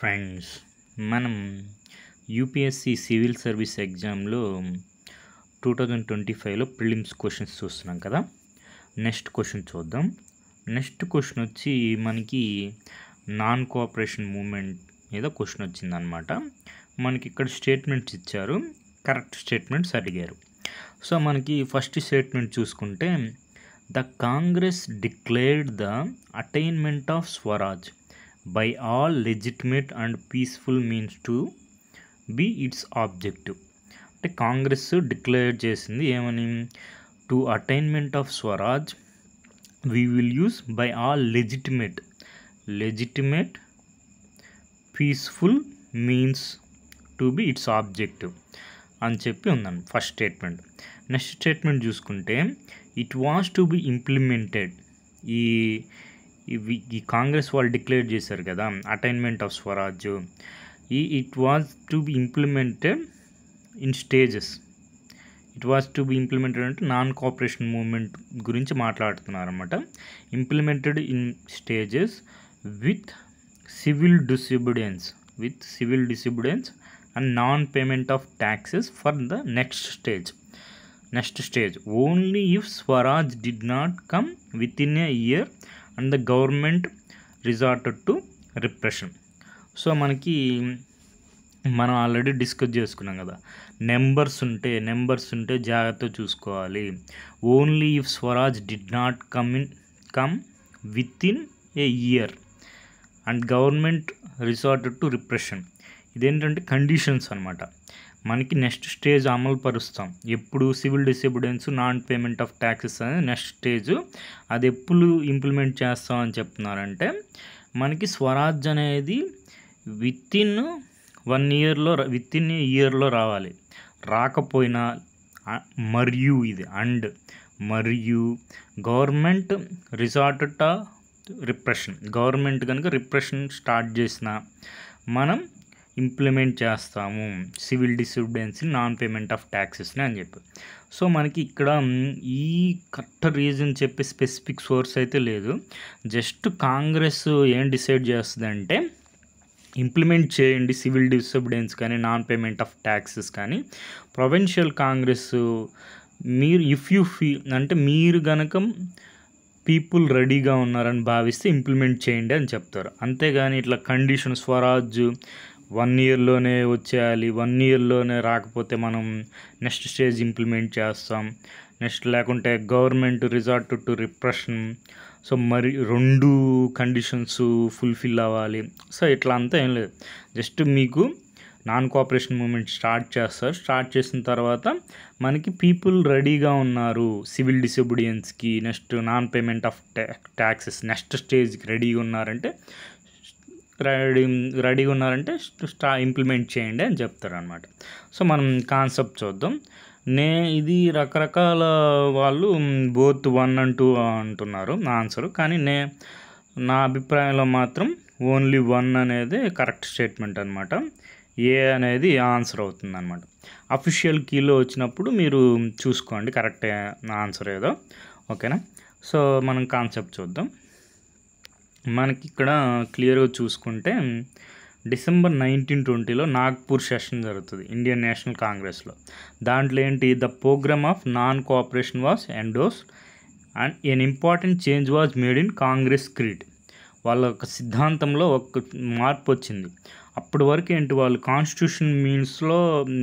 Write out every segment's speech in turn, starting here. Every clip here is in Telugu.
ఫ్రెండ్స్, మనం యూపీఎస్సి సివిల్ సర్వీస్ ఎగ్జామ్లో 2025లో ప్రిలిమ్స్ క్వశ్చన్స్ చూస్తున్నాం కదా. నెక్స్ట్ క్వశ్చన్ చూద్దాం. నెక్స్ట్ క్వశ్చన్ వచ్చి మనకి నాన్ కోఆపరేషన్ మూమెంట్ మీద క్వశ్చన్ వచ్చిందనమాట. మనకి ఇక్కడ స్టేట్మెంట్స్ ఇచ్చారు, కరెక్ట్ స్టేట్మెంట్స్ అడిగారు. సో మనకి ఫస్ట్ స్టేట్మెంట్ చూసుకుంటే, the Congress declared the attainment of Swaraj by all legitimate and peaceful means to be its objective. అంటే కాంగ్రెస్ డిక్లేర్ చేసింది ఏమని, to attainment of Swaraj we will use by all legitimate peaceful means to be it's objective అని చెప్పి ఉందండి ఫస్ట్ స్టేట్మెంట్. నెక్స్ట్ స్టేట్మెంట్ చూసుకుంటే, it was to be implemented. ఈ కాంగ్రెస్ వాళ్ళు డిక్లేర్ చేశారు కదా attainment of Swaraj, it was to be implemented in stages. It was to be implemented అంటే నాన్ కోఆపరేషన్ మూవ్మెంట్ గురించి మాట్లాడుతున్నారు అనమాట. Implemented in stages with civil disobedience and non payment of taxes for the next stage only if Swaraj did not come within a year and the government resorted to repression. So మనం ఆల్రెడీ డిస్కస్ చేసుకున్నాం కదా, నెంబర్స్ ఉంటే జాగ్రత్త చూసుకోవాలి. Only if Swaraj did not come within a year and government resorted to repression. ఇదేంటంటే కండిషన్స్ అనమాట. మనకి నెక్స్ట్ స్టేజ్ అమలు పరుస్తాం ఎప్పుడు, civil disobedience, non payment of taxes అనేది నెక్స్ట్ స్టేజ్. అది ఎప్పుడు ఇంప్లిమెంట్ చేస్తామని చెప్తున్నారంటే, మనకి స్వరాజ్ అనేది విత్ ఇన్ ఇయర్లో రావాలి. రాకపోయినా మరియు government resorted to repression, government కనుక రిప్రెషన్ స్టార్ట్ చేసినా మనం ఇంప్లిమెంట్ చేస్తాము civil disobedience, non payment of ట్యాక్సెస్ని అని చెప్పి. సో మనకి ఇక్కడ ఈ కరెక్ట్ రీజన్ చెప్పే స్పెసిఫిక్ సోర్స్ అయితే లేదు. జస్ట్ కాంగ్రెస్ ఏం డిసైడ్ చేస్తుందంటే, ఇంప్లిమెంట్ చేయండి సివిల్ డిసొబీడియన్స్ కానీ నాన్ పేమెంట్ ఆఫ్ ట్యాక్సెస్ కానీ. ప్రొవిన్షియల్ కాంగ్రెస్ మీరు మీరు గనక పీపుల్ రెడీగా ఉన్నారని భావిస్తే ఇంప్లిమెంట్ చేయండి అని చెప్తారు. అంతేగాని ఇట్లా కండిషన్ స్వరాజ్ 1 ఇయర్లోనే వచ్చేయాలి, 1 ఇయర్లోనే రాకపోతే మనం నెక్స్ట్ స్టేజ్ ఇంప్లిమెంట్ చేస్తాం, నెక్స్ట్ లేకుంటే government resort to repression. So మరి 2 కండిషన్స్ ఫుల్ఫిల్ అవ్వాలి. సో ఇట్లా అంతా ఏం లేదు, జస్ట్ మీకు నాన్ కోఆపరేషన్ మూమెంట్ స్టార్ట్ చేసిన తర్వాత మనకి పీపుల్ రెడీగా ఉన్నారు సివిల్ డిసొబీడియన్స్కి, next non payment of taxes next స్టేజ్కి రెడీగా ఉన్నారంటే ఇంప్లిమెంట్ చేయండి అని చెప్తారు అనమాట. సో మనం కాన్సెప్ట్ చూద్దాం. ఇది రకరకాల వాళ్ళు బోత్ 1 and 2 అంటున్నారు నా ఆన్సర్, కానీ నా అభిప్రాయంలో మాత్రం ఓన్లీ 1 అనేది కరెక్ట్ స్టేట్మెంట్ అనమాట. ఏ అనేది ఆన్సర్ అవుతుంది అనమాట. అఫీషియల్ కీలో వచ్చినప్పుడు మీరు చూసుకోండి కరెక్ట్ ఆన్సర్ ఏదో, ఓకేనా. సో మనం కాన్సెప్ట్ చూద్దాం. మనకి ఇక్కడ క్లియర్గా చూసుకుంటే, డిసెంబర్ 1920లో నాగ్పూర్ సెషన్ జరుగుతుంది ఇండియన్ నేషనల్ కాంగ్రెస్లో. దాంట్లో ఏంటి, the programme of non cooperation was endorsed and an important change was made in Congress creed. వాళ్ళ ఒక సిద్ధాంతంలో ఒక మార్పు వచ్చింది. అప్పటి వరకు ఏంటి, వాళ్ళు కాన్స్టిట్యూషన్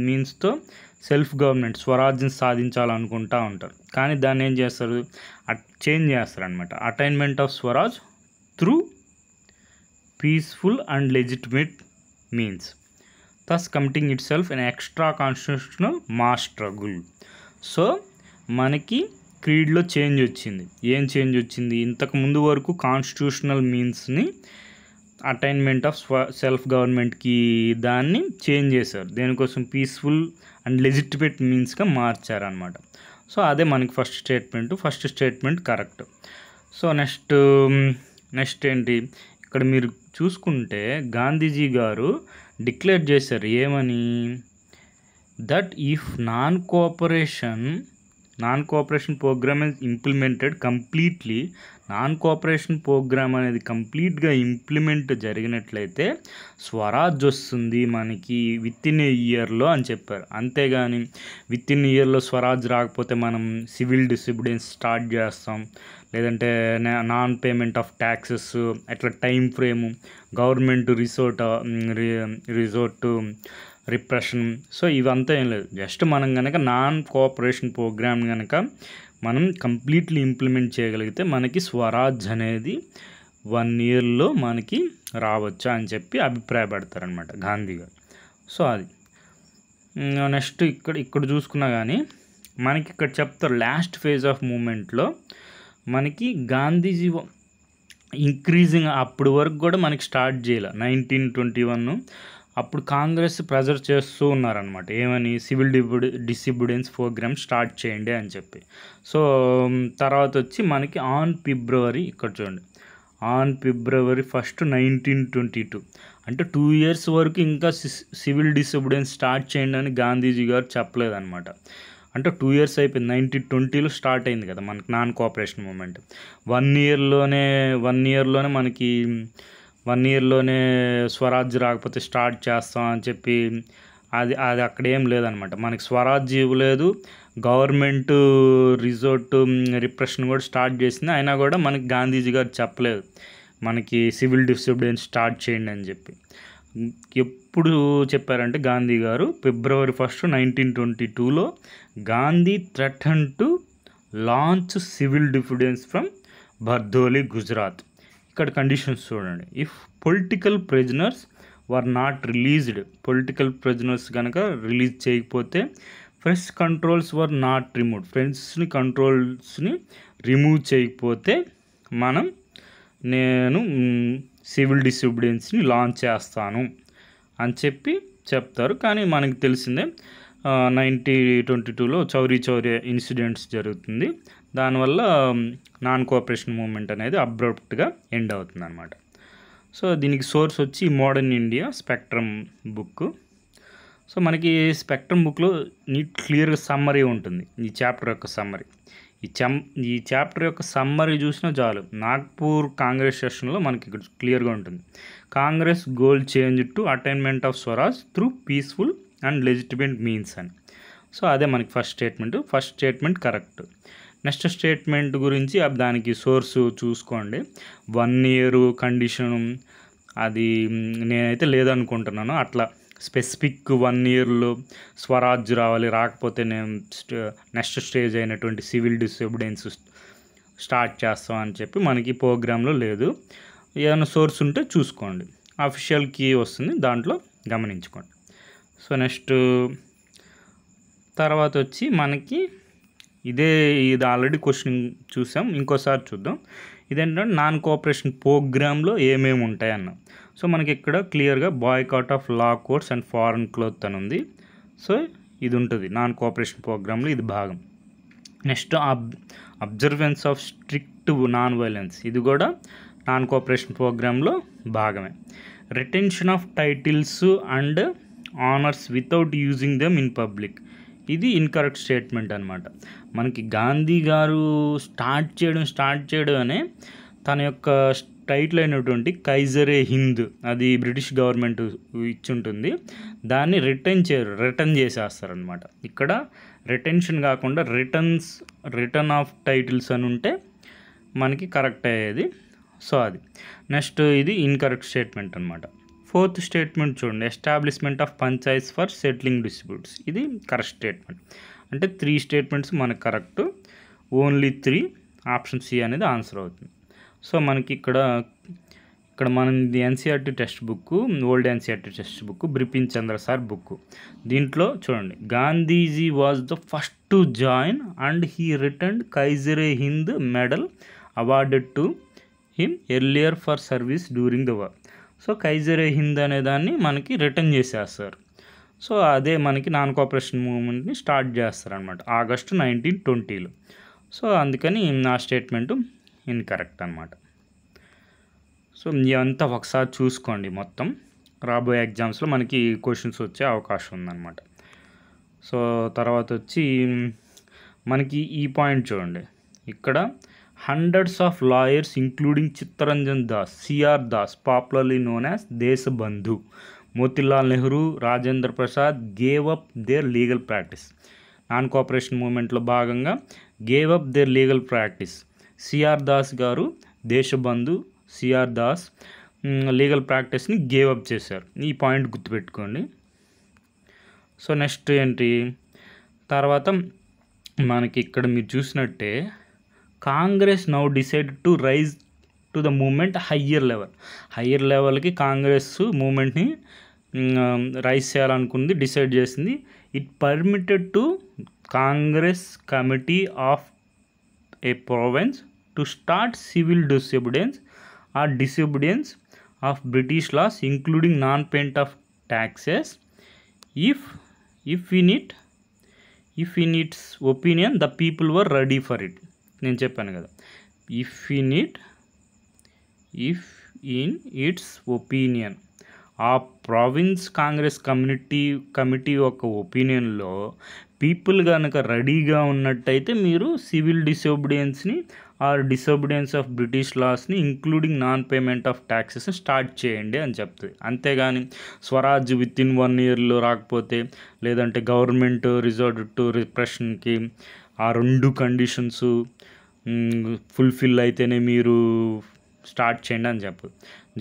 మీన్స్తో సెల్ఫ్ గవర్నమెంట్ స్వరాజ్యం సాధించాలనుకుంటూ ఉంటారు. కానీ దాన్ని ఏం చేస్తారు, చేంజ్ చేస్తారనమాట. Attainment of Swaraj through peaceful and legitimate means, thus committing it self N extra constitutional mass struggle. So మనకి క్రీడ్లో చేంజ్ వచ్చింది. ఏం చేంజ్ వచ్చింది, ఇంతకు ముందు వరకు కాన్స్టిట్యూషనల్ మీన్స్ని అటైన్మెంట్ ఆఫ్ సెల్ఫ్ గవర్నమెంట్కి దాన్ని చేంజ్ చేశారు. దేనికోసం, పీస్ఫుల్ అండ్ లెజిటిమేట్ మీన్స్గా మార్చారనమాట. సో అదే మనకి first statement correct. So next ఏంటి, ఇక్కడ మీరు చూసుకుంటే గాంధీజీ గారు డిక్లేర్ చేశారు ఏమని, that if non cooperation programme is implemented completely, non cooperation programme అనేది కంప్లీట్గా ఇంప్లిమెంట్ జరిగినట్లయితే స్వరాజ్ వస్తుంది మనకి విత్ ఇన్ ఏ ఇయర్లో అని చెప్పారు. అంతేగాని విత్ ఇన్ ఇయర్లో స్వరాజ్ రాకపోతే మనం సివిల్ డిసోబీడియన్స్ స్టార్ట్ చేస్తాం, లేదంటే నాన్ పేమెంట్ ఆఫ్ ట్యాక్సెస్, అట్లా time frame, government resort repression. So ఇవంతా ఏం లేదు, జస్ట్ మనం కనుక నాన్ కోఆపరేషన్ ప్రోగ్రామ్ కనుక మనం కంప్లీట్లీ ఇంప్లిమెంట్ చేయగలిగితే మనకి స్వరాజ్ అనేది 1 ఇయర్లో మనకి రావచ్చా అని చెప్పి అభిప్రాయపడతారనమాట గాంధీ గారు. సో అది నెక్స్ట్ ఇక్కడ చూసుకున్నా కానీ మనకి ఇక్కడ చెప్తారు లాస్ట్ ఫేజ్ ఆఫ్ మూమెంట్లో మనకి గాంధీజీ ఇంక్రీజింగ్ అప్పటి వరకు కూడా మనకి స్టార్ట్ చేయాలి. 1921 అప్పుడు కాంగ్రెస్ ప్రెజర్ చేస్తూ ఉన్నారనమాట, ఏమని సివిల్ డిసోబీడియన్స్ ప్రోగ్రామ్ స్టార్ట్ చేయండి అని చెప్పి. సో తర్వాత వచ్చి మనకి ఆన్ ఫిబ్రవరి, ఇక్కడ చూడండి, ఆన్ February 1, 1922 అంటే 2 ఇయర్స్ వరకు ఇంకా సివిల్ డిసోబీడియన్స్ స్టార్ట్ చేయండి అని గాంధీజీ గారు చెప్పలేదన్నమాట. అంటే 2 ఇయర్స్ అయిపోయింది, 1920లో స్టార్ట్ అయింది కదా మనకి నాన్ కోఆపరేషన్ మూమెంట్. 1 ఇయర్లోనే మనకి 1 ఇయర్లోనే స్వరాజ్ రాకపోతే స్టార్ట్ చేస్తాం అని చెప్పి అది అక్కడ ఏం లేదనమాట. మనకి స్వరాజ్ ఇవ్వలేదు, గవర్నమెంట్ రిప్రెషన్ కూడా స్టార్ట్ చేసింది, అయినా కూడా మనకి గాంధీజీ గారు చెప్పలేదు మనకి సివిల్ డిసోబీడియన్స్ స్టార్ట్ చేయండి అని చెప్పి. ఎప్పుడు చెప్పారంటే గాంధీ గారు February 1, 1922లో Gandhi threaten to launch civil disobedience from Bardoli, Gujarat. ఇక్కడ కండిషన్స్ చూడండి, if political prisoners were not released, political prisoners కనుక రిలీజ్ చేయకపోతే, fresh controls were not removed, కంట్రోల్స్ని రిమూవ్ చేయకపోతే నేను సివిల్ డిసోబీడియన్స్ని లాంచ్ చేస్తాను అని చెప్పి చెప్తారు. కానీ మనకి తెలిసిందే 1922లో చౌరీ ఇన్సిడెంట్స్ జరుగుతుంది, దానివల్ల నాన్ కోఆపరేషన్ మూమెంట్ అనేది అబ్రప్ట్గా ఎండ్ అవుతుంది అనమాట. సో దీనికి సోర్స్ వచ్చి modern India spectrum book. So మనకి స్పెక్ట్రమ్ బుక్లో నీట్ క్లియర్గా సమ్మరీ ఉంటుంది, ఈ చాప్టర్ యొక్క సమ్మరీ. ఈ చాప్టర్ యొక్క సమ్మరీ చూసినా చాలు, నాగ్పూర్ కాంగ్రెస్ సెషన్లో మనకి ఇక్కడ క్లియర్గా ఉంటుంది. Congress goal change to attainment of Swaraj through peaceful and legitimate means అని. సో అదే మనకి first statement correct. Next statement గురించి దానికి సోర్స్ చూసుకోండి. 1 ఇయర్ కండిషన్ అది నేనైతే లేదనుకుంటున్నాను. అట్లా స్పెసిఫిక్ 1 ఇయర్లో స్వరాజ్ రావాలి, రాకపోతే నేను నెక్స్ట్ స్టేజ్ అయినటువంటి సివిల్ డిసోబీడియన్స్ స్టార్ట్ చేస్తాం అని చెప్పి మనకి ప్రోగ్రాంలో లేదు. ఏదైనా సోర్స్ ఉంటే చూసుకోండి, అఫీషియల్ కీ వస్తుంది, దాంట్లో గమనించుకోండి. సో నెక్స్ట్ తర్వాత వచ్చి మనకి ఇది ఆల్రెడీ క్వశ్చన్ చూసాం, ఇంకోసారి చూద్దాం. ఇదేంటంటే నాన్ కోఆపరేషన్ ప్రోగ్రాంలో ఏమేమి ఉంటాయన్న. సో మనకి ఇక్కడ క్లియర్గా boycott of law courts and foreign cloth అని ఉంది. సో ఇది ఉంటుంది నాన్ కోఆపరేషన్ ప్రోగ్రాంలో, ఇది భాగం. Next observance of strict non violence, ఇది కూడా నాన్ కోఆపరేషన్ ప్రోగ్రాంలో భాగమే. Retention of titles and honours without using them in public, ఇది ఇన్కరెక్ట్ స్టేట్మెంట్ అనమాట. మనకి గాంధీ గారు స్టార్ట్ చేయడం అనే తన యొక్క టైటిల్ అయినటువంటి కైజరే హింద్, అది బ్రిటిష్ గవర్నమెంట్ ఇచ్చుంటుంది, దాన్ని రిటర్న్ చేసేస్తారనమాట. ఇక్కడ రిటెన్షన్ కాకుండా రిటర్న్ ఆఫ్ టైటిల్స్ అని ఉంటే మనకి కరెక్ట్ అయ్యేది. సో అది నెక్స్ట్ ఇది ఇన్కరెక్ట్ స్టేట్మెంట్ అనమాట. 4th స్టేట్మెంట్ చూడండి, establishment of panchayats for settling disputes, ఇది కరెక్ట్ స్టేట్మెంట్. అంటే 3 స్టేట్మెంట్స్ మనకు కరెక్ట్, ఓన్లీ 3, ఆప్షన్ సి అనేది ఆన్సర్ అవుతుంది. సో మనకి ఇక్కడ మనం ఇది NCERT textbook, old NCERT textbook, Bipin Chandra sir book. దీంట్లో చూడండి, Gandhiji was the first to join and he returned Kaisar i Hind medal awarded to him earlier for service during the war. So Kaisar i Hind అనే దాన్ని మనకి రిటర్న్ చేసేస్తారు. సో అదే మనకి నాన్ కోఆపరేషన్ మూవ్మెంట్ని స్టార్ట్ చేస్తారనమాట ఆగస్టు 1920లో. సో అందుకని నా స్టేట్మెంటు ఇన్కరెక్ట్ అనమాట. సో ఇదంతా ఒకసారి చూసుకోండి, మొత్తం రాబోయే ఎగ్జామ్స్లో మనకి క్వశ్చన్స్ వచ్చే అవకాశం ఉందన్నమాట. సో తర్వాత వచ్చి మనకి ఈ పాయింట్ చూడండి, ఇక్కడ hundreds of lawyers including Chittaranjan Das, CR Das, popularly known as Deshbandhu, Motilal Nehru, Rajendra Prasad gave up their legal practice. Non cooperation మూమెంట్లో భాగంగా gave up their legal practice. CR Das గారు దేశబంధు, సిఆర్ దాస్ లీగల్ ప్రాక్టీస్ని గేవ్ అప్ చేశారు. ఈ పాయింట్ గుర్తుపెట్టుకోండి. సో నెక్స్ట్ ఏంటి, తర్వాత మనకి ఇక్కడ మీరు చూసినట్టే Congress now decide to rise to the movement higher లెవెల్కి కాంగ్రెస్ మూమెంట్ని రైజ్ చేయాలనుకుంది, డిసైడ్ చేసింది. It permitted to Congress committee of a province to start civil disobedience or disobedience of British laws including non-payment of taxes if in its opinion the people were ready for it. నేను చెప్పాను కదా, if in its opinion ఆ ప్రావిన్స్ కాంగ్రెస్ కమిటీ యొక్క ఒపీనియన్లో పీపుల్ కనుక రెడీగా ఉన్నట్టయితే మీరు సివిల్ డిసోబిడియన్స్ని ఆర్ డిసోబిడియన్స్ ఆఫ్ బ్రిటిష్ లాస్ని ఇంక్లూడింగ్ నాన్ పేమెంట్ ఆఫ్ ట్యాక్సెస్ని స్టార్ట్ చేయండి అని చెప్తుంది. అంతేగాని స్వరాజ్ విత్ ఇన్ 1 yearలో రాకపోతే, లేదంటే గవర్నమెంట్ రిజార్ట్ టు రిప్రెషన్కి ఆ 2 కండిషన్స్ ఫుల్ఫిల్ అయితేనే మీరు స్టార్ట్ చేయండి అని చెప్పదు.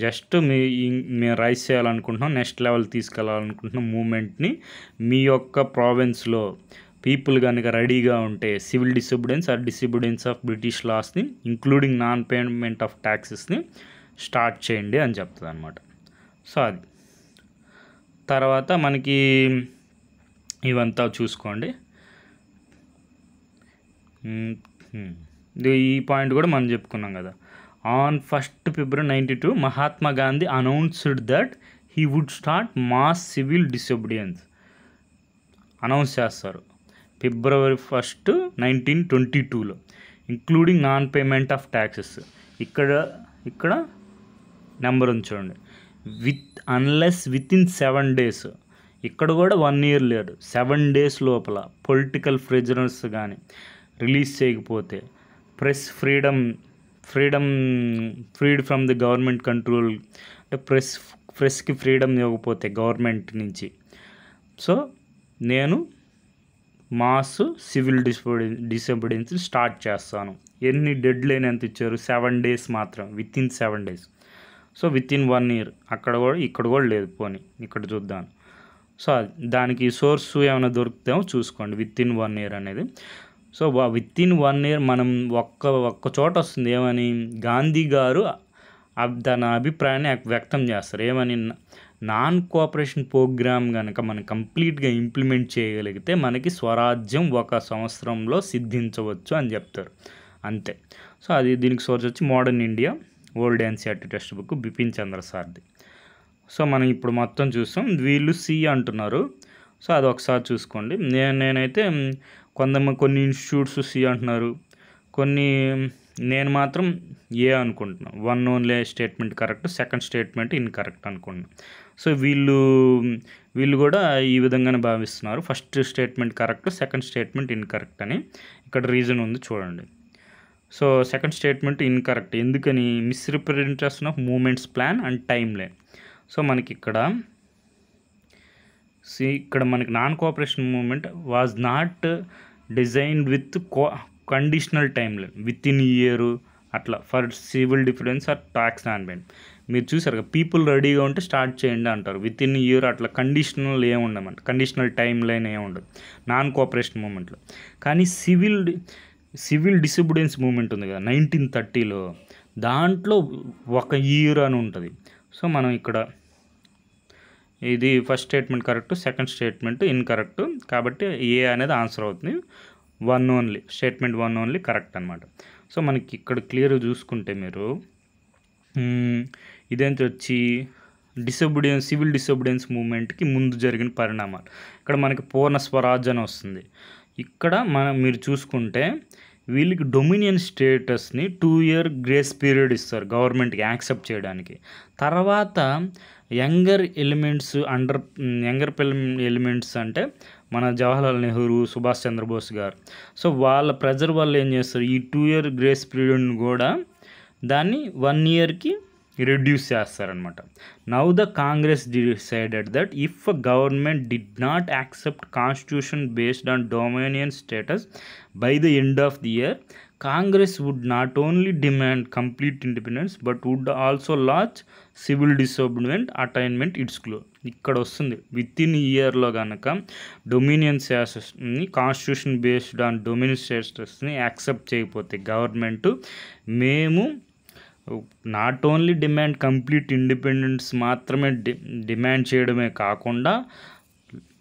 జస్ట్ మేము రైజ్ చేయాలనుకుంటున్నాం, నెక్స్ట్ లెవెల్ తీసుకెళ్ళాలనుకుంటున్నాం మూమెంట్ని, మీ యొక్క ప్రావిన్స్లో పీపుల్ కనుక రెడీగా ఉంటే civil disobedience or disobedience of British లాస్ని ఇంక్లూడింగ్ నాన్ పేమెంట్ ఆఫ్ ట్యాక్సెస్ని స్టార్ట్ చేయండి అని చెప్తుంది అనమాట. సో అది తర్వాత మనకి ఇవంతా చూసుకోండి. ఈ పాయింట్ కూడా మనం చెప్పుకున్నాం కదా. On 1st February 1992, Mahatma Gandhi announced that he would start mass civil disobedience. Announce చేస్తారు February 1st, 1922లో, including non payment of taxes. ఇక్కడ నెంబర్ ఉంచండి, అన్లెస్ వితిన్ 7 days. ఇక్కడ కూడా 1 year లేదు, 7 days లోపల పొలిటికల్ ప్రిజనర్స్ కానీ రిలీజ్ చేయకపోతే, press ఫ్రీడ్ from the government control, అంటే ప్రెస్కి ఫ్రీడమ్ ఇవ్వకపోతే గవర్నమెంట్ నుంచి, సో నేను మాస్ సివిల్ డిసోబిడియన్స్ స్టార్ట్ చేస్తాను. ఎన్ని డెడ్ లైన్ ఎంత ఇచ్చారు, 7 days మాత్రం, within 7 days. So within 1 year ఇక్కడ కూడా లేదు, పోనీ ఇక్కడ చూద్దాం. సో దానికి సోర్స్ ఏమైనా దొరుకుతామో చూసుకోండి, వితిన్ 1 year అనేది. సో వితిన్ 1 year మనం ఒక్క చోట వస్తుంది, ఏమని గాంధీ గారు తన అభిప్రాయాన్ని వ్యక్తం చేస్తారు. ఏమని, నాన్ కోఆపరేషన్ ప్రోగ్రామ్ కనుక మనం కంప్లీట్గా ఇంప్లిమెంట్ చేయగలిగితే మనకి స్వరాజ్యం 1 సంవత్సరంలో సిద్ధించవచ్చు అని చెప్తారు, అంతే. సో అది దీనికి సోర్స్ వచ్చి modern India old NCERT textbook, Bipin Chandra సార్ది. సో మనం ఇప్పుడు మొత్తం చూస్తాం. వీళ్ళు సి అంటున్నారు, సో అది ఒకసారి చూసుకోండి. నేనైతే కొన్ని ఇన్స్టిట్యూట్స్ సి అంటున్నారు, నేను మాత్రం ఏ అనుకుంటున్నాను. 1 only statement correct, second statement incorrect అనుకుంటున్నాను. సో వీళ్ళు కూడా ఈ విధంగానే భావిస్తున్నారు, first statement correct, second statement incorrect అని. ఇక్కడ రీజన్ ఉంది చూడండి. సో సెకండ్ స్టేట్మెంట్ ఇన్కరెక్ట్ ఎందుకని, misrepresentation of movements plan and timeline. So మనకి ఇక్కడ మనకి non cooperation movement was not designed with conditional timeline within year అట్లా for civil difference or tax non payment. మీరు చూసారు కదా, పీపుల్ రెడీగా ఉంటే స్టార్ట్ చేయండి అంటారు, విత్ ఇన్ ఇయర్ అట్లా కండిషనల్ ఏముండమంట, కండిషనల్ టైమ్ లైన్ ఏముండదు నాన్ కోఆపరేషన్ మూమెంట్లో. కానీ సివిల్ డిసోబిడియన్స్ మూమెంట్ ఉంది కదా 1930లో, దాంట్లో 1 year అని ఉంటుంది. సో మనం ఇక్కడ ఇది first statement correct, second statement incorrect, కాబట్టి ఏ అనేది ఆన్సర్ అవుతుంది. 1 only స్టేట్మెంట్ 1 only కరెక్ట్ అనమాట. సో మనకి ఇక్కడ క్లియర్గా చూసుకుంటే మీరు ఇదేంటి వచ్చి సివిల్ డిసోబిడియన్స్ మూమెంట్కి ముందు జరిగిన పరిణామాలు. ఇక్కడ మనకి పూర్ణ స్వరాజ్ అని వస్తుంది. ఇక్కడ మీరు చూసుకుంటే వీళ్ళకి డొమినియన్ స్టేటస్ని 2 year గ్రేస్ పీరియడ్ ఇస్తారు గవర్నమెంట్కి యాక్సెప్ట్ చేయడానికి. తర్వాత యంగర్ ఎలిమెంట్స్ అంటే మన జవహర్లాల్ నెహ్రూ, సుభాష్ చంద్రబోస్ గారు. సో వాళ్ళ ప్రెజర్ వల్ల ఏం చేస్తారు, ఈ 2 year గ్రేస్ పీరియడ్ని కూడా దాన్ని 1 yearకి రెడ్యూస్ చేస్తారనమాట. Now the Congress decided that if government did not accept constitution based on dominion status by the end of the year, Congress would not only demand complete independence but would also launch civil disobedience attainment its goal. ఇక్కడ వస్తుంది విత్ ఇన్ ఇయర్లో కనుక డొమినియన్ స్టేటస్ని, కాన్స్టిట్యూషన్ బేస్డ్ ఆన్ డొమినియన్ స్టేటస్ని యాక్సెప్ట్ చేయకపోతే గవర్నమెంట్, మేము not only demand complete independence మాత్రమే డిమాండ్ చేయడమే కాకుండా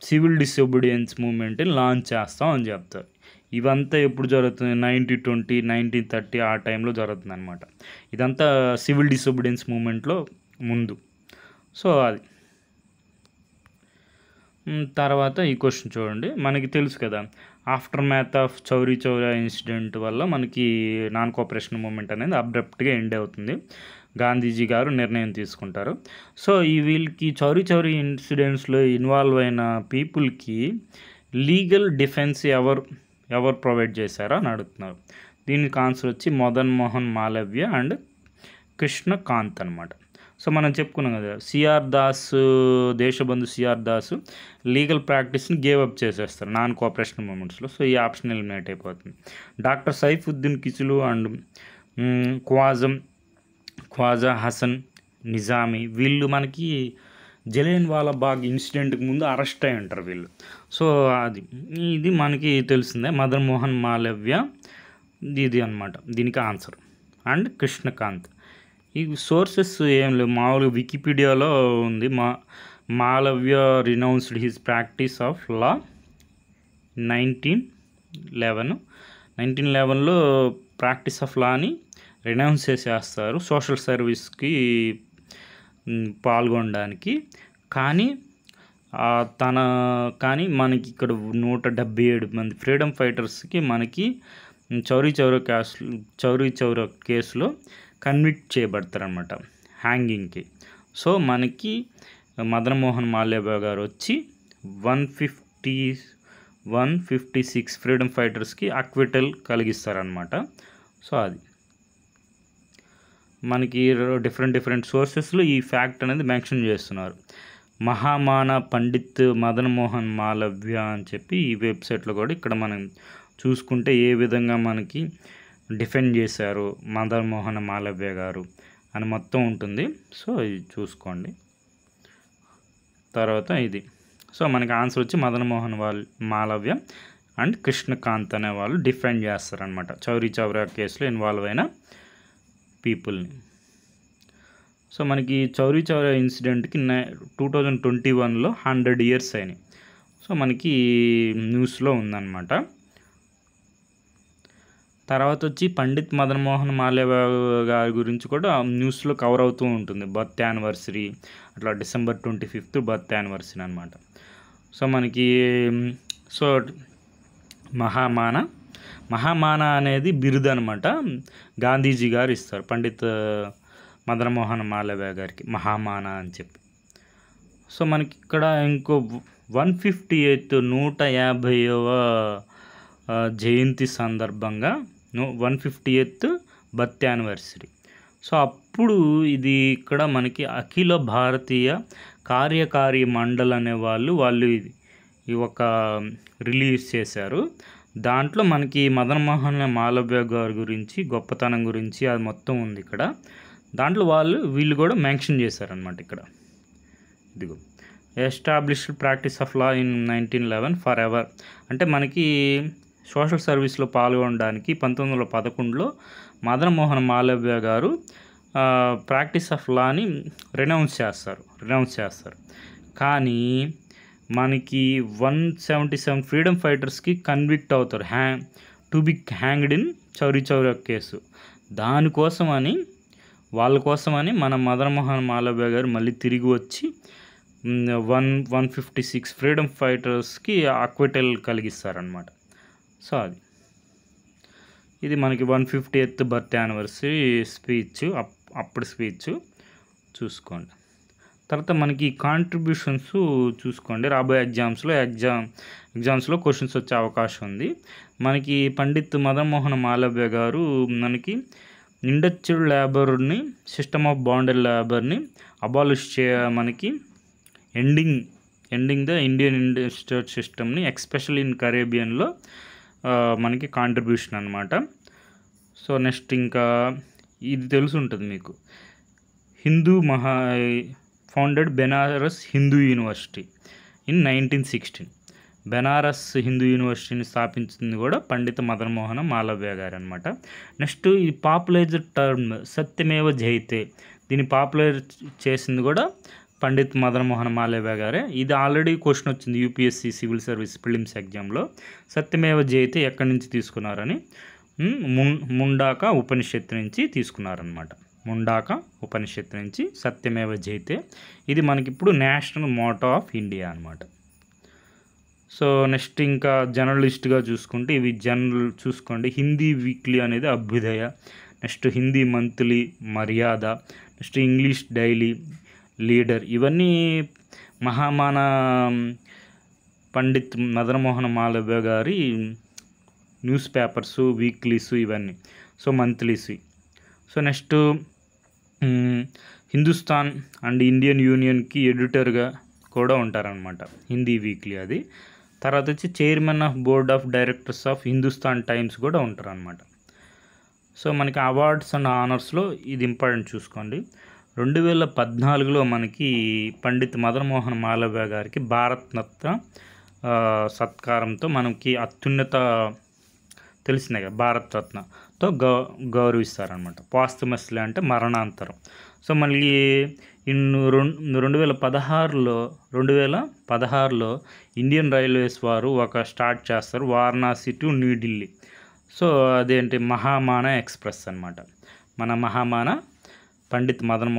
సివిల్ డిసోబిడియన్స్ మూమెంట్ని లాంచ్ చేస్తాం అని చెప్తారు. ఇవంతా ఎప్పుడు జరుగుతుంది, 1920, 1930 ఆ టైంలో జరుగుతుంది అనమాట. ఇదంతా సివిల్ డిసోబిడియన్స్ మూమెంట్లో ముందు. సో అది తర్వాత ఈ క్వశ్చన్ చూడండి. మనకి తెలుసు కదా, aftermath of Chauri Chaura incident వల్ల మనకి నాన్ కోఆపరేషన్ మూమెంట్ అనేది అబ్రప్ట్గా ఎండ్ అవుతుంది. గాంధీజీ గారు నిర్ణయం తీసుకుంటారు. సో ఈ వీళ్ళకి చౌరీ చౌరీ ఇన్సిడెంట్స్లో ఇన్వాల్వ్ అయిన పీపుల్కి లీగల్ డిఫెన్స్ ఎవరు ప్రొవైడ్ చేశారో అని అడుగుతున్నారు. దీనికి ఆన్సర్ వచ్చి మదన్ మోహన్ మాలవ్య అండ్ కృష్ణకాంత్ అనమాట. సో మనం చెప్పుకున్నాం కదా, CR Das, Deshbandhu CR Das legal ప్రాక్టీస్ని గేవ్ అప్ చేసేస్తారు నాన్ కోఆపరేషన్ మూమెంట్స్లో. సో ఈ ఆప్షన్ ఎలిమినేట్ అయిపోతుంది. డాక్టర్ సైఫుద్దీన్ కిచిలు అండ్ ఖ్వాజా హసన్ నిజామీ వీళ్ళు మనకి జలియన్ వాలాబాగ్ ఇన్సిడెంట్కి ముందు అరెస్ట్ అయి ఉంటారు వీళ్ళు. సో ఇది మనకి తెలిసిందే. మదన్ మోహన్ మాలవ్య ఇది అనమాట దీనికి ఆన్సర్. అండ్ కృష్ణకాంత్. ఈ సోర్సెస్ ఏం లేవు, మామూలుగా వికీపీడియాలో ఉంది. Malaviya renounced his practice of law 1911లో ప్రాక్టీస్ ఆఫ్ లాని రినౌన్స్ చేసేస్తారు సోషల్ సర్వీస్కి పాల్గొనడానికి. కానీ మనకి ఇక్కడ 177 మంది ఫ్రీడమ్ ఫైటర్స్కి మనకి చౌరీ చౌరా కేసులో కన్విక్ట్ చేయబడతారనమాట హ్యాంగింగ్కి. సో మనకి మదన్ మోహన్ మాలవ్య గారు వచ్చి 156 ఫ్రీడమ్ ఫైటర్స్కి అక్విటల్ కలిగిస్తారనమాట. సో అది మనకి డిఫరెంట్ సోర్సెస్లో ఈ ఫ్యాక్ట్ అనేది మెన్షన్ చేస్తున్నారు. మహామానా పండిత్ మదన్ మోహన్ మాలవ్య అని చెప్పి ఈ వెబ్సైట్లో కూడా ఇక్కడ మనం చూసుకుంటే ఏ విధంగా మనకి డిఫెండ్ చేశారు మదన్ మోహన్ మాలవ్య గారు అని మొత్తం ఉంటుంది. సో ఇది చూసుకోండి. తర్వాత ఇది. సో మనకి ఆన్సర్ వచ్చి మదన్ మోహన్ మాలవ్య అండ్ కృష్ణకాంత్ అనే వాళ్ళు డిఫెండ్ చేస్తారనమాట చౌరీ చౌరా కేసులో ఇన్వాల్వ్ అయిన పీపుల్ని. సో మనకి చౌరీ చౌరా ఇన్సిడెంట్కి 2021లో 100 years అయినాయి. సో మనకి న్యూస్లో ఉందన్నమాట. తర్వాత వచ్చి పండిత్ మదన్ మోహన్ మాలవ్య గారి గురించి కూడా న్యూస్లో కవర్ అవుతూ ఉంటుంది. బర్త్ యానివర్సరీ అట్లా December 25th బర్త్ యానివర్సరీ అనమాట. సో మనకి మహామానా అనేది బిరుదు అనమాట, గాంధీజీ గారు ఇస్తారు పండిత్ మదన్ మోహన్ మాలవ్య గారికి మహామానా అని చెప్పి. సో మనకి ఇక్కడ ఇంకో 150వ జయంతి సందర్భంగా 150th బర్త్ యానివర్సరీ. సో అప్పుడు ఇది ఇక్కడ మనకి అఖిల భారతీయ కార్యకారి మండల్ అనే వాళ్ళు ఈ ఒక రిలీజ్ చేశారు. దాంట్లో మనకి మదన్ మోహన్ మాలవ్య గారి గురించి గొప్పతనం గురించి అది మొత్తం ఉంది ఇక్కడ. దాంట్లో వీళ్ళు కూడా మెన్షన్ చేశారనమాట ఇక్కడ. ఇదిగో established practice of law in 1911 for ever అంటే మనకి సోషల్ సర్వీస్లో పాల్గొనడానికి 1911లో మదన్ మోహన్ మాలవ్య గారు ప్రాక్టీస్ ఆఫ్ లాని రినౌన్స్ చేస్తారు. కానీ మనకి 177 ఫ్రీడమ్ ఫైటర్స్కి కన్విక్ట్ అవుతారు to be hanged in Chauri Chaura case. వాళ్ళ కోసమని మన మదన్ మోహన్ మాలవ్య గారు మళ్ళీ తిరిగి వచ్చి 156 ఫ్రీడమ్ ఫైటర్స్కి అక్విటల్ కలిగిస్తారనమాట. సో ఇది మనకి 150th బర్త్ యానివర్సరీ స్పీచ్, అప్పుడు స్పీచ్ చూసుకోండి. తర్వాత మనకి కాంట్రిబ్యూషన్స్ చూసుకోండి. రాబోయే ఎగ్జామ్స్లో క్వశ్చన్స్ వచ్చే అవకాశం ఉంది. మనకి పండిత్ మదన్ మోహన్ మాలవ్య గారు మనకి ఇండస్ట్రియల్ లేబర్ని, సిస్టమ్ ఆఫ్ బాండెడ్ లేబర్ని అబాలిష్ మనకి ఎండింగ్ ద ఇండియన్ ఇండస్ట్రియల్ సిస్టమ్ని ఎస్పెషల్ ఇన్ కరేబియన్లో మనకి కాంట్రిబ్యూషన్ అనమాట. సో నెక్స్ట్ ఇంకా ఇది తెలిసి ఉంటుంది మీకు, founded Benaras Hindu University in 1916. Benaras Hindu యూనివర్సిటీని స్థాపించింది కూడా పండిత మదన్ మోహన మాలవ్య గారు అనమాట. నెక్స్ట్ ఈ పాపులరైజ్డ్ టర్మ్ సత్యమేవ జయతే, దీన్ని పాపులర్ చేసింది కూడా పండిత్ మదన్ మోహన మాలవ్య గారే. ఇది ఆల్రెడీ క్వశ్చన్ వచ్చింది యూపీఎస్సీ సివిల్ సర్వీస్ ప్రిలిమ్స్ ఎగ్జామ్లో. సత్యమేవ జయతే ఎక్కడి నుంచి తీసుకున్నారని, ముండాక ఉపనిషత్తు నుంచి తీసుకున్నారనమాట. ముండాక ఉపనిషత్తు నుంచి సత్యమేవ జయతే, ఇది మనకిప్పుడు నేషనల్ మోటో ఆఫ్ ఇండియా అనమాట. సో నెక్స్ట్ ఇంకా జర్నలిస్ట్గా చూసుకుంటే ఇవి జనరల్ చూసుకోండి. హిందీ వీక్లీ అనేది Abhyudaya, next Hindi monthly Maryada, next English daily Leader, ఇవన్నీ మహామాన పండిత్ మదన్ మోహన్ మాలవ్య గారి న్యూస్ పేపర్స్, వీక్లీస్ ఇవన్నీ. So monthlies. So next Hindustan and Indian యూనియన్కి ఎడిటర్గా కూడా ఉంటారనమాట హిందీ వీక్లీ అది. తర్వాత వచ్చి chairman of board of directors of Hindustan Times కూడా ఉంటారనమాట. సో మనకి అవార్డ్స్ అండ్ ఆనర్స్లో ఇది ఇంపార్టెంట్ చూసుకోండి. 2014లో మనకి పండిత్ మదన్ మోహన్ మాలవ్య గారికి భారతరత్న సత్కారంతో మనకి అత్యున్నత తెలిసిందే కదా భారతరత్నతో గౌరవిస్తారనమాట. పాస్తుమస్లీ అంటే మరణాంతరం. సో మళ్ళీ 2016లో ఇండియన్ రైల్వేస్ వారు స్టార్ట్ చేస్తారు వారణాసి టు న్యూఢిల్లీ. సో అదేంటి మహామాన ఎక్స్ప్రెస్ అనమాట. మన మహామాన పండిత్ మదన్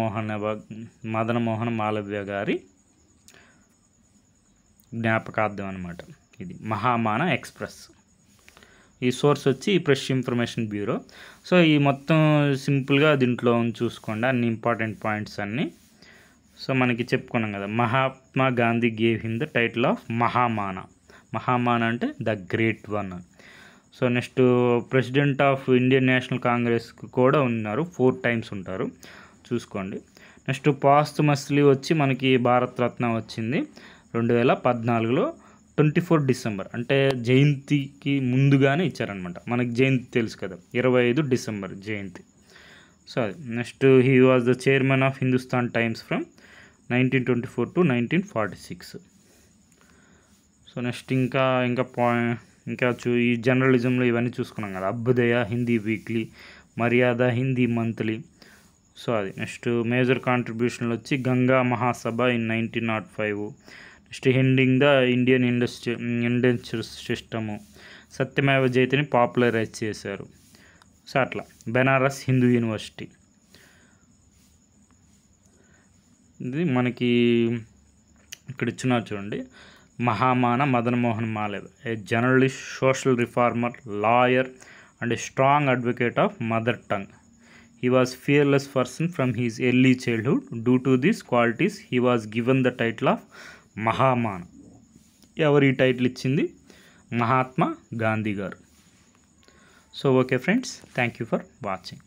మోహన్ మాలవ్య గారి జ్ఞాపకార్థం అనమాట ఇది మహామాన ఎక్స్ప్రెస్. ఈ సోర్స్ వచ్చి ప్రెస్ ఇన్ఫర్మేషన్ బ్యూరో. సో ఈ మొత్తం సింపుల్గా దీంట్లో చూసుకోండి అన్ని ఇంపార్టెంట్ పాయింట్స్ అన్నీ. సో మనకి చెప్పుకున్నాం కదా, Mahatma Gandhi gave him the title of Mahamana అంటే the great one. So next president of Indian National కాంగ్రెస్కి కూడా ఉన్నారు, 4 times ఉంటారు చూసుకోండి. నెక్స్ట్ పాస్తుమస్లీ వచ్చి మనకి భారతరత్న వచ్చింది 2014లో 24 డిసెంబర్, అంటే జయంతికి ముందుగానే ఇచ్చారనమాట. మనకి జయంతి తెలుసు కదా, 25 డిసెంబర్ జయంతి. సో అది. Next he was the chairman of Hindustan times from 1924 to 1946. So next ఇంకా ఈ జర్నలిజంలో ఇవన్నీ చూసుకున్నాం కదా, అభ్యుదయ Hindi weekly, Maryada Hindi monthly. So అది. నెక్స్ట్ మేజర్ కాంట్రిబ్యూషన్లు వచ్చి Ganga Mahasabha in 1905, next ending the Indian industrial system, Satyameva జయతిని పాపులరైజ్ చేశారు. సో అట్లా బెనారస్ హిందూ యూనివర్సిటీ. ఇది మనకి ఇక్కడ ఇచ్చినారు చూడండి, Mahamana Madan Mohan Malaviya, a journalist, social reformer, lawyer and a strong advocate of mother tongue. He was fearless person from his early childhood. Due to these qualities, he was given the title of Mahamana. ఎవరు ఈ టైటిల్ ఇచ్చింది? మహాత్మా గాంధీ గారు. So okay friends, thank you for watching.